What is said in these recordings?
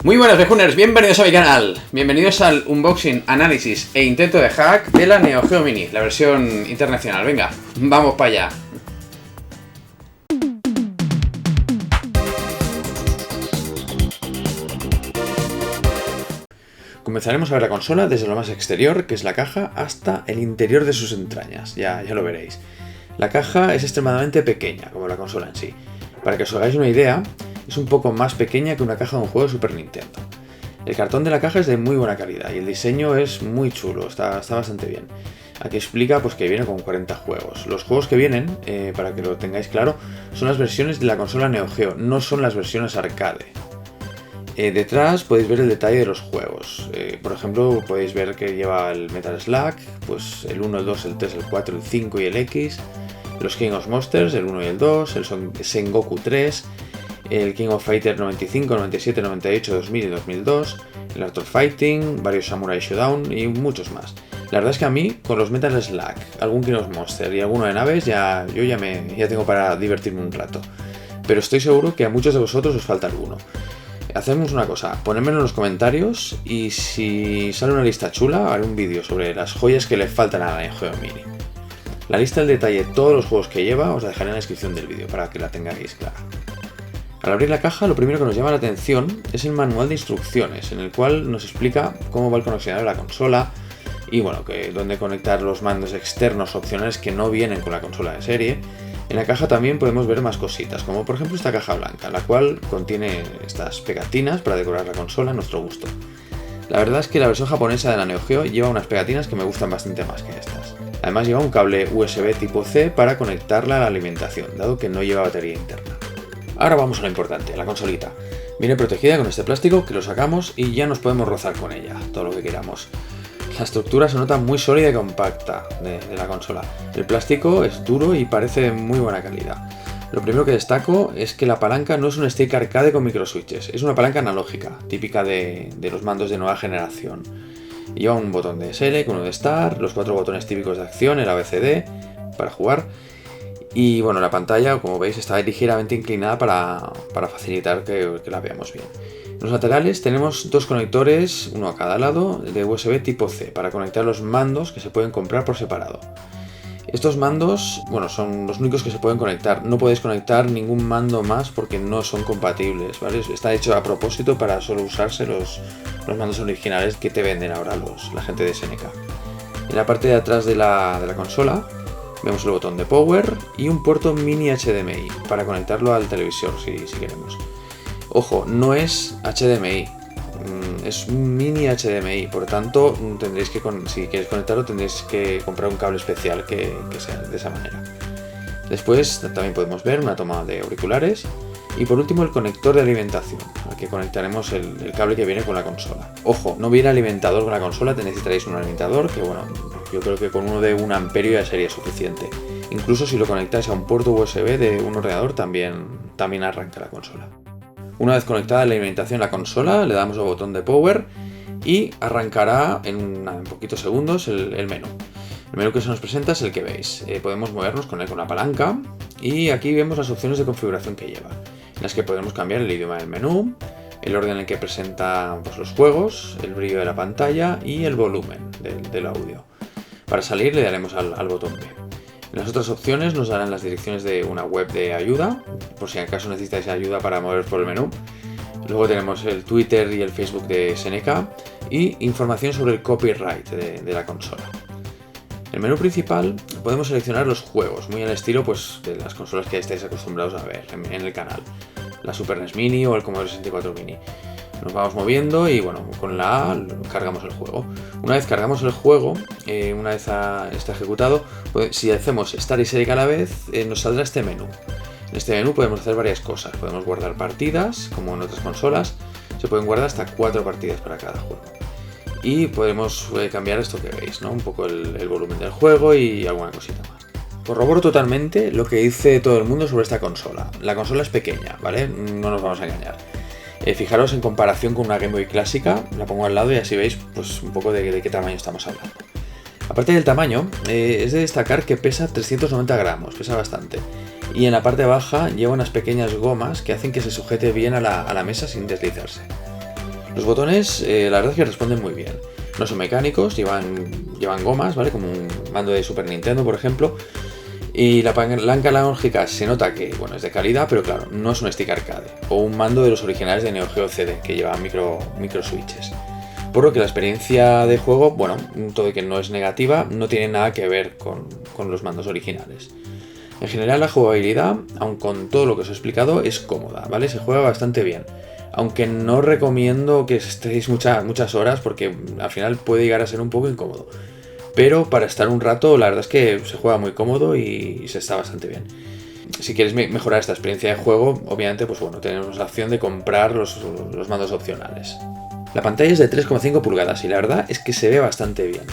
Muy buenas viejuners, bienvenidos a mi canal. Bienvenidos al unboxing, análisis e intento de hack de la Neo Geo Mini, la versión internacional. Venga, vamos para allá. Comenzaremos a ver la consola desde lo más exterior, que es la caja, hasta el interior de sus entrañas. Ya lo veréis. La caja es extremadamente pequeña, como la consola en sí. Para que os hagáis una idea, es un poco más pequeña que una caja de un juego de Super Nintendo. El cartón de la caja es de muy buena calidad y el diseño es muy chulo, está bastante bien. Aquí explica pues que viene con 40 juegos. Los juegos que vienen, para que lo tengáis claro, son las versiones de la consola Neo Geo, no son las versiones arcade. Detrás podéis ver el detalle de los juegos. Por ejemplo, podéis ver que lleva el Metal Slug, pues el 1, el 2, el 3, el 4, el 5 y el X. Los King of Monsters, el 1 y el 2, el Sengoku 3, el King of Fighter 95, 97, 98, 2000 y 2002, el Art of Fighting, varios Samurai Shodown y muchos más. La verdad es que a mí, con los Metal Slug, algún King of Monsters y alguno de naves, ya tengo para divertirme un rato. Pero estoy seguro que a muchos de vosotros os falta alguno. Hacemos una cosa, ponedmelo en los comentarios y si sale una lista chula, haré un vídeo sobre las joyas que le faltan a la Neo Geo Mini. La lista del detalle de todos los juegos que lleva os la dejaré en la descripción del vídeo para que la tengáis clara. Al abrir la caja, lo primero que nos llama la atención es el manual de instrucciones, en el cual nos explica cómo va el conexionado de la consola y bueno, dónde conectar los mandos externos opcionales que no vienen con la consola de serie. En la caja también podemos ver más cositas, como por ejemplo esta caja blanca, la cual contiene estas pegatinas para decorar la consola a nuestro gusto. La verdad es que la versión japonesa de la Neo Geo lleva unas pegatinas que me gustan bastante más que estas. Además lleva un cable USB tipo C para conectarla a la alimentación, dado que no lleva batería interna. Ahora vamos a lo importante, la consolita. Viene protegida con este plástico que lo sacamos y ya nos podemos rozar con ella, todo lo que queramos. La estructura se nota muy sólida y compacta de la consola. El plástico es duro y parece de muy buena calidad. Lo primero que destaco es que la palanca no es un stick arcade con microswitches, es una palanca analógica, típica de los mandos de nueva generación. Lleva un botón de Select, uno de Start, los 4 botones típicos de acción, el ABCD para jugar. Y bueno, la pantalla, como veis, está ligeramente inclinada para facilitar que la veamos bien. En los laterales tenemos dos conectores, uno a cada lado, de USB tipo C, para conectar los mandos que se pueden comprar por separado. Estos mandos, bueno, son los únicos que se pueden conectar. No podéis conectar ningún mando más porque no son compatibles, ¿vale? Está hecho a propósito para solo usarse los mandos originales que te venden ahora la gente de SNK. En la parte de atrás de la consola vemos el botón de Power y un puerto mini HDMI para conectarlo al televisor si queremos. Ojo, no es HDMI, es un mini HDMI, por tanto si queréis conectarlo tendréis que comprar un cable especial que sea de esa manera. Después también podemos ver una toma de auriculares y por último el conector de alimentación, al que conectaremos el cable que viene con la consola. Ojo, no viene alimentador con la consola, necesitaréis un alimentador que bueno, yo creo que con uno de 1 amperio ya sería suficiente. Incluso si lo conectáis a un puerto USB de un ordenador también arranca la consola. Una vez conectada la alimentación a la consola, le damos al botón de Power y arrancará en poquitos segundos el menú. El menú que se nos presenta es el que veis. Podemos movernos con él con la palanca y aquí vemos las opciones de configuración que lleva, en las que podemos cambiar el idioma del menú, el orden en el que presenta los juegos, el brillo de la pantalla y el volumen del audio. Para salir le daremos al botón B. En las otras opciones nos darán las direcciones de una web de ayuda, por si acaso necesitáis ayuda para moveros por el menú. Luego tenemos el Twitter y el Facebook de SNK y información sobre el copyright de la consola. En el menú principal podemos seleccionar los juegos, muy al estilo de las consolas que estáis acostumbrados a ver en el canal. La Super NES Mini o el Commodore 64 Mini. Nos vamos moviendo y bueno, con la A cargamos el juego. Una vez cargamos el juego, una vez está ejecutado, si hacemos Start y Select a la vez, nos saldrá este menú. En este menú podemos hacer varias cosas. Podemos guardar partidas, como en otras consolas. Se pueden guardar hasta 4 partidas para cada juego. Y podemos cambiar esto que veis, ¿no? Un poco el volumen del juego y alguna cosita más. Corroboro totalmente lo que dice todo el mundo sobre esta consola. La consola es pequeña, ¿vale? No nos vamos a engañar. Fijaros en comparación con una Game Boy clásica, la pongo al lado y así veis pues un poco de qué tamaño estamos hablando. Aparte del tamaño, es de destacar que pesa 390 gramos, pesa bastante. Y en la parte baja lleva unas pequeñas gomas que hacen que se sujete bien a la mesa sin deslizarse. Los botones, la verdad es que responden muy bien. No son mecánicos, llevan gomas, ¿vale? Como un mando de Super Nintendo, por ejemplo. Y la palanca analógica se nota que, bueno, es de calidad, pero claro, no es un stick arcade. O un mando de los originales de Neo Geo CD, que lleva micro switches. Por lo que la experiencia de juego, bueno, todo y que no es negativa, no tiene nada que ver con los mandos originales. En general la jugabilidad, aun con todo lo que os he explicado, es cómoda, ¿vale? Se juega bastante bien. Aunque no recomiendo que estéis muchas horas porque al final puede llegar a ser un poco incómodo. Pero para estar un rato, la verdad es que se juega muy cómodo y se está bastante bien. Si quieres mejorar esta experiencia de juego, obviamente, pues bueno, tenemos la opción de comprar los mandos opcionales. La pantalla es de 3,5 pulgadas y la verdad es que se ve bastante bien.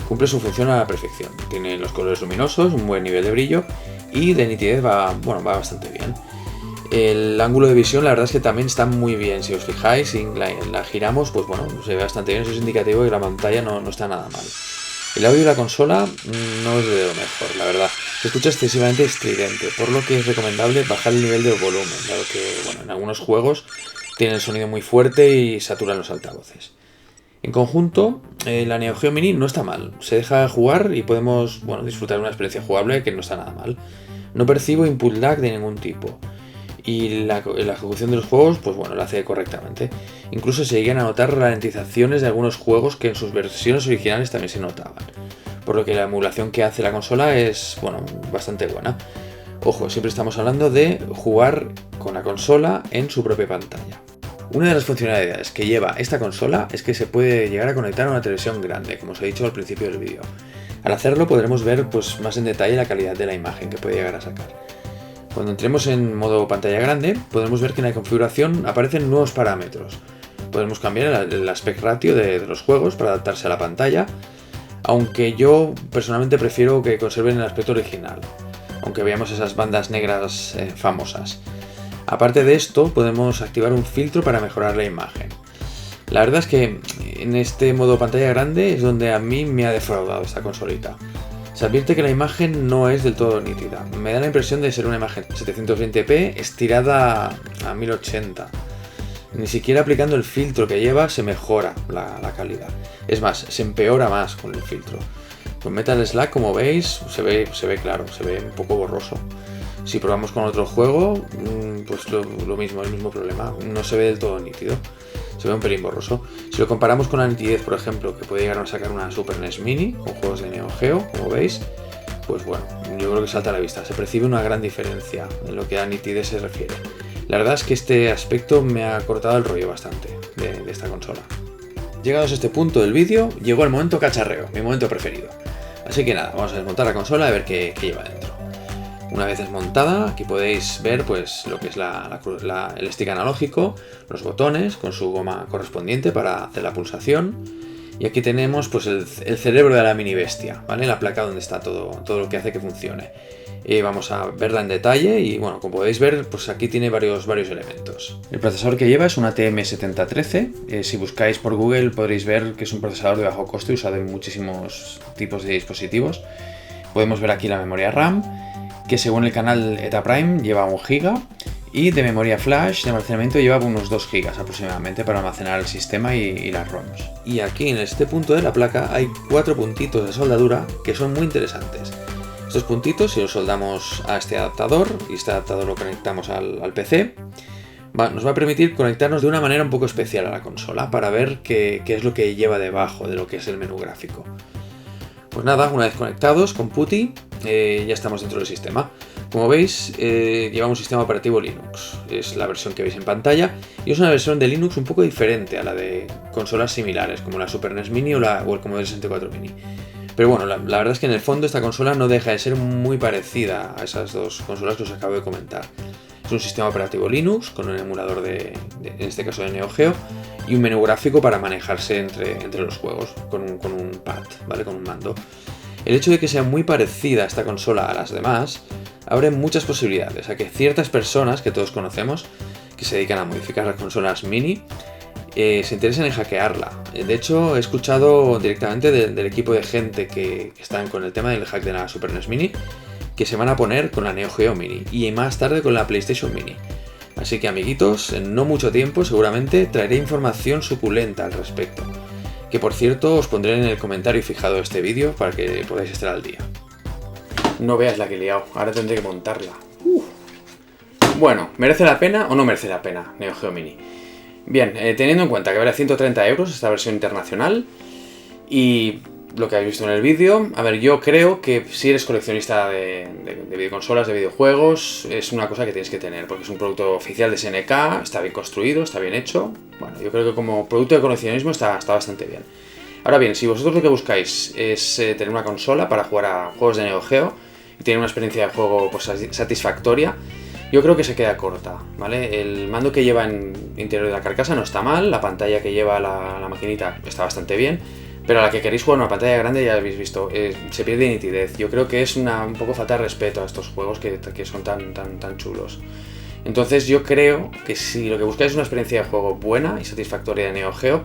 Cumple su función a la perfección. Tiene los colores luminosos, un buen nivel de brillo y de nitidez va bastante bien. El ángulo de visión la verdad es que también está muy bien. Si os fijáis, si la giramos, pues bueno, se ve bastante bien. Eso es indicativo de que la pantalla no está nada mal. El audio de la consola no es de lo mejor, la verdad. Se escucha excesivamente estridente, por lo que es recomendable bajar el nivel de volumen, dado que, bueno, en algunos juegos tiene el sonido muy fuerte y saturan los altavoces. En conjunto, la Neo Geo Mini no está mal. Se deja jugar y podemos, bueno, disfrutar de una experiencia jugable que no está nada mal. No percibo input lag de ningún tipo. Y la ejecución de los juegos, pues bueno, la hace correctamente. Incluso se llegan a notar ralentizaciones de algunos juegos que en sus versiones originales también se notaban. Por lo que la emulación que hace la consola es, bueno, bastante buena. Ojo, siempre estamos hablando de jugar con la consola en su propia pantalla. Una de las funcionalidades que lleva esta consola es que se puede llegar a conectar a una televisión grande, como os he dicho al principio del vídeo. Al hacerlo podremos ver pues, más en detalle la calidad de la imagen que puede llegar a sacar. Cuando entremos en modo pantalla grande, podremos ver que en la configuración aparecen nuevos parámetros. Podemos cambiar el aspect ratio de los juegos para adaptarse a la pantalla, aunque yo personalmente prefiero que conserven el aspecto original, aunque veamos esas bandas negras famosas. Aparte de esto, podemos activar un filtro para mejorar la imagen. La verdad es que en este modo pantalla grande es donde a mí me ha defraudado esta consolita. Se advierte que la imagen no es del todo nítida. Me da la impresión de ser una imagen 720p estirada a 1080. Ni siquiera aplicando el filtro que lleva se mejora la calidad. Es más, se empeora más con el filtro. Con Metal Slug, como veis, se ve claro, se ve un poco borroso. Si probamos con otro juego, pues lo mismo, el mismo problema. No se ve del todo nítido. Se ve un pelín borroso. Si lo comparamos con la nitidez, por ejemplo, que puede llegar a sacar una Super NES Mini con juegos de Neo Geo, como veis, pues bueno, yo creo que salta a la vista. Se percibe una gran diferencia en lo que a nitidez se refiere. La verdad es que este aspecto me ha cortado el rollo bastante de esta consola. Llegados a este punto del vídeo, llegó el momento cacharreo, mi momento preferido. Así que nada, vamos a desmontar la consola y a ver qué lleva dentro. Una vez desmontada, aquí podéis ver pues lo que es el stick analógico, los botones con su goma correspondiente para hacer la pulsación. Y aquí tenemos pues el cerebro de la mini bestia, ¿vale? La placa donde está todo lo que hace que funcione. Vamos a verla en detalle y bueno, como podéis ver, pues aquí tiene varios elementos. El procesador que lleva es un ATM7013. Si buscáis por Google podréis ver que es un procesador de bajo coste usado en muchísimos tipos de dispositivos. Podemos ver aquí la memoria RAM, que según el canal EtaPrime lleva 1 GB, y de memoria flash de almacenamiento lleva unos 2 GB aproximadamente para almacenar el sistema y las ROMs. Y aquí en este punto de la placa hay 4 puntitos de soldadura que son muy interesantes. Estos puntitos, si los soldamos a este adaptador, y este adaptador lo conectamos al PC, nos va a permitir conectarnos de una manera un poco especial a la consola para ver qué es lo que lleva debajo de lo que es el menú gráfico. Pues nada, una vez conectados con PuTTY, ya estamos dentro del sistema. Como veis, lleva un sistema operativo Linux. Es la versión que veis en pantalla y es una versión de Linux un poco diferente a la de consolas similares como la Super NES Mini o el Commodore 64 Mini. Pero bueno, la verdad es que en el fondo esta consola no deja de ser muy parecida a esas dos consolas que os acabo de comentar. Es un sistema operativo Linux con un emulador en este caso de Neo Geo, y un menú gráfico para manejarse entre los juegos con un pad, ¿vale? Con un mando. El hecho de que sea muy parecida esta consola a las demás abre muchas posibilidades a que ciertas personas que todos conocemos que se dedican a modificar las consolas mini se interesen en hackearla. De hecho, he escuchado directamente del equipo de gente que están con el tema del hack de la Super NES Mini que se van a poner con la Neo Geo Mini y más tarde con la PlayStation Mini. Así que amiguitos, en no mucho tiempo seguramente traeré información suculenta al respecto. Que por cierto os pondré en el comentario fijado de este vídeo para que podáis estar al día. No veas la que he liado, ahora tendré que montarla. Bueno, ¿merece la pena o no merece la pena Neo Geo Mini? Bien, teniendo en cuenta que vale 130 € esta versión internacional y lo que habéis visto en el vídeo, a ver, yo creo que si eres coleccionista de videoconsolas, de videojuegos, es una cosa que tienes que tener, porque es un producto oficial de SNK, está bien construido, está bien hecho. Bueno, yo creo que como producto de coleccionismo está bastante bien. Ahora bien, si vosotros lo que buscáis es tener una consola para jugar a juegos de Neo Geo y tener una experiencia de juego pues, satisfactoria, yo creo que se queda corta, ¿vale? El mando que lleva en interior de la carcasa no está mal, la pantalla que lleva la maquinita está bastante bien, pero a la que queréis jugar una pantalla grande ya habéis visto, se pierde nitidez. Yo creo que es un poco falta de respeto a estos juegos que son tan chulos. Entonces yo creo que si lo que buscáis es una experiencia de juego buena y satisfactoria de Neo Geo,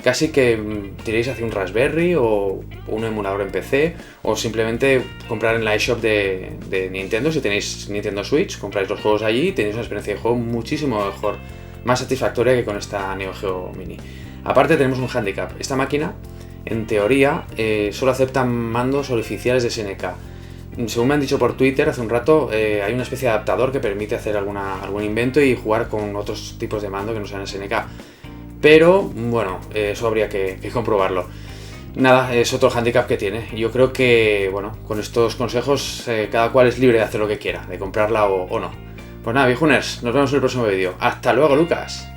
casi que tiréis hacia un Raspberry o un emulador en PC, o simplemente comprar en la eShop de Nintendo. Si tenéis Nintendo Switch, compráis los juegos allí y tenéis una experiencia de juego muchísimo mejor, más satisfactoria que con esta Neo Geo Mini. Aparte tenemos un handicap, esta máquina en teoría solo aceptan mandos oficiales de SNK. Según me han dicho por Twitter hace un rato, hay una especie de adaptador que permite hacer algún invento y jugar con otros tipos de mando que no sean SNK. Pero, bueno, eso habría que comprobarlo. Nada, es otro handicap que tiene. Yo creo que, bueno, con estos consejos cada cual es libre de hacer lo que quiera, de comprarla o no. Pues nada, viejuners, nos vemos en el próximo vídeo. ¡Hasta luego, Lucas!